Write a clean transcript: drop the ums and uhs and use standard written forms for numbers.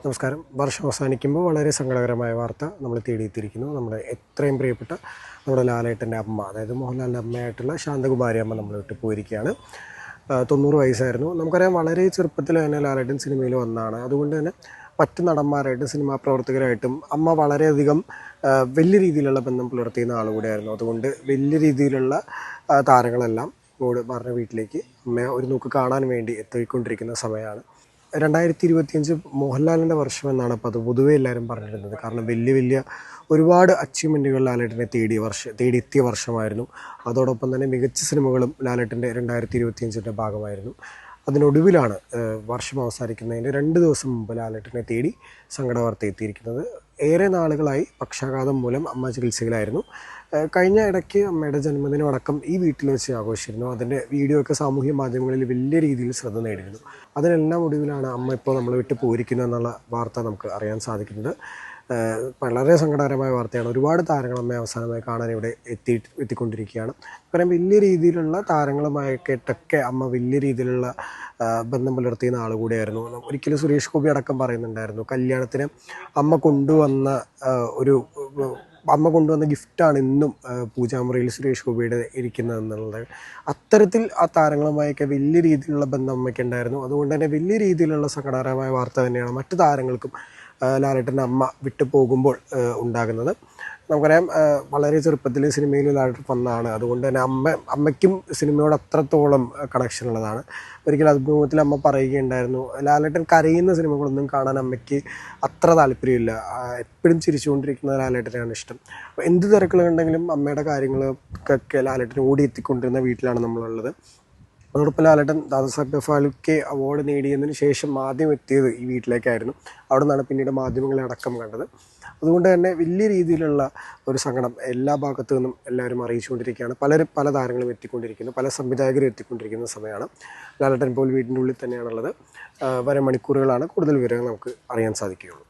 നമസ്കാരം. വർഷം അവസാനിക്കുമ്പോൾ വളരെ സങ്കടകരമായ വാർത്ത നമ്മൾ തേടിയെത്തിയിരിക്കുന്നു. നമ്മുടെ എത്രയും പ്രിയപ്പെട്ട നമ്മുടെ ലാലേട്ടൻ്റെ അമ്മ, അതായത് മോഹൻലാലിൻ്റെ അമ്മയായിട്ടുള്ള ശാന്തകുമാരി അമ്മ നമ്മൾ വിട്ട് പോയിരിക്കുകയാണ്. 90 വയസ്സായിരുന്നു. നമുക്കറിയാം, വളരെ ചെറുപ്പത്തിൽ തന്നെ ലാലേട്ടൻ സിനിമയിൽ വന്നതാണ്. അതുകൊണ്ട് തന്നെ മറ്റ് നടന്മാരായിട്ടും സിനിമാ പ്രവർത്തകരായിട്ടും അമ്മ വളരെയധികം വലിയ രീതിയിലുള്ള ബന്ധം പുലർത്തിയുന്ന ആളുകൂടിയായിരുന്നു. അതുകൊണ്ട് വലിയ രീതിയിലുള്ള താരങ്ങളെല്ലാം ഇങ്ങോട്ട് പറഞ്ഞ വീട്ടിലേക്ക് അമ്മയെ ഒരു നോക്ക് കാണാൻ വേണ്ടി എത്തിക്കൊണ്ടിരിക്കുന്ന സമയമാണ്. 2025 മോഹൻലാലിൻ്റെ വർഷമെന്നാണ് അപ്പോൾ അത് പൊതുവേ എല്ലാവരും പറഞ്ഞിരുന്നത്. കാരണം വലിയ ഒരുപാട് അച്ചീവ്മെൻറ്റുകൾ ലാലേട്ടനെ തേടിയെത്തിയ വർഷമായിരുന്നു. അതോടൊപ്പം തന്നെ മികച്ച സിനിമകളും ലാലേട്ടൻ്റെ 2025 ഭാഗമായിരുന്നു. അതിനൊടുവിലാണ് വർഷം അവസാനിക്കുന്നതിന് 2 ദിവസം മുമ്പ് ലാലേട്ടനെ തേടി സങ്കടവാർത്ത എത്തിയിരിക്കുന്നത്. ഏറെ നാളുകളായി പക്ഷാഘാതം മൂലം അമ്മ ചികിത്സയിലായിരുന്നു. കഴിഞ്ഞ ഇടയ്ക്ക് അമ്മയുടെ ജന്മദിനം അടക്കം ഈ വീട്ടിൽ വെച്ച് ആഘോഷിച്ചിരുന്നു. അതിൻ്റെ വീഡിയോ ഒക്കെ സാമൂഹ്യ മാധ്യമങ്ങളിൽ വലിയ രീതിയിൽ ശ്രദ്ധ നേടിയിരുന്നു. അതിനെല്ലാം ഒടുവിലാണ് അമ്മ ഇപ്പോൾ നമ്മൾ വിട്ട് പോയിരിക്കുന്നു എന്നുള്ള വാർത്ത നമുക്ക് അറിയാൻ സാധിക്കുന്നത്. വളരെ സങ്കടകരമായ വാർത്തയാണ്. ഒരുപാട് താരങ്ങൾ അമ്മയെ അവസാനമായി കാണാൻ ഇവിടെ എത്തിക്കൊണ്ടിരിക്കുകയാണ്. കാരണം വലിയ രീതിയിലുള്ള താരങ്ങളുമായിട്ടൊക്കെ അമ്മ വലിയ രീതിയിലുള്ള ബന്ധം പുലർത്തിയ ആൾ കൂടിയായിരുന്നു. ഒരിക്കലും സുരേഷ് ഗോപി അടക്കം പറയുന്നുണ്ടായിരുന്നു, കല്യാണത്തിന് അമ്മ കൊണ്ടുവന്ന ഗിഫ്റ്റാണ് ഇന്നും പൂജാമുറിയിൽ സുരേഷ് ഗോപിയുടെ ഇരിക്കുന്നതെന്നുള്ളത്. അത്തരത്തിൽ ആ താരങ്ങളുമായൊക്കെ വലിയ രീതിയിലുള്ള ബന്ധം അമ്മയ്ക്കുണ്ടായിരുന്നു. അതുകൊണ്ട് തന്നെ വലിയ രീതിയിലുള്ള സങ്കടകരമായ വാർത്ത തന്നെയാണ് മറ്റു താരങ്ങൾക്കും ലാലേട്ടൻ്റെ അമ്മ വിട്ടു പോകുമ്പോൾ ഉണ്ടാകുന്നത്. നമുക്കറിയാം, വളരെ ചെറുപ്പത്തിൽ സിനിമയിൽ ലാലേട്ടൻ വന്നതാണ്. അതുകൊണ്ട് തന്നെ അമ്മയ്ക്കും സിനിമയോട് അത്രത്തോളം കണക്ഷൻ ഉള്ളതാണ്. ഒരിക്കൽ അഭിമുഖത്തിൽ അമ്മ പറയുകയുണ്ടായിരുന്നു, ലാലേട്ടൻ കരയുന്ന സിനിമകളൊന്നും കാണാൻ അമ്മയ്ക്ക് അത്ര താല്പര്യമില്ല, എപ്പോഴും ചിരിച്ചുകൊണ്ടിരിക്കുന്ന ലാലേട്ടനെയാണ് ഇഷ്ടം. അപ്പോൾ എന്ത് തിരക്കുകളുണ്ടെങ്കിലും അമ്മയുടെ കാര്യങ്ങൾക്കൊക്കെ ലാലേട്ടൻ ഓടിയെത്തിക്കൊണ്ടിരുന്ന വീട്ടിലാണ് നമ്മളുള്ളത്. അതോടൊപ്പം ലാലേട്ടൻ ദാദാസാഹേബ് ഫാൽക്കെ അവാർഡ് നേടിയതിന് ശേഷം ആദ്യം എത്തിയത് ഈ വീട്ടിലേക്കായിരുന്നു. അവിടെ നിന്നാണ് പിന്നീട് മാധ്യമങ്ങളെ അടക്കം കണ്ടത്. അതുകൊണ്ട് തന്നെ വലിയ രീതിയിലുള്ള ഒരു സങ്കടം എല്ലാ ഭാഗത്തു നിന്നും എല്ലാവരും അറിയിച്ചുകൊണ്ടിരിക്കുകയാണ്. പല താരങ്ങളും എത്തിക്കൊണ്ടിരിക്കുന്നു, പല സംവിധായകരും എത്തിക്കൊണ്ടിരിക്കുന്ന സമയമാണ്. ലാലേട്ടൻ ഇപ്പോൾ വീടിൻ്റെ ഉള്ളിൽ തന്നെയാണുള്ളത്. വരും മണിക്കൂറുകളാണ് കൂടുതൽ വിവരങ്ങൾ നമുക്ക് അറിയാൻ സാധിക്കുകയുള്ളൂ.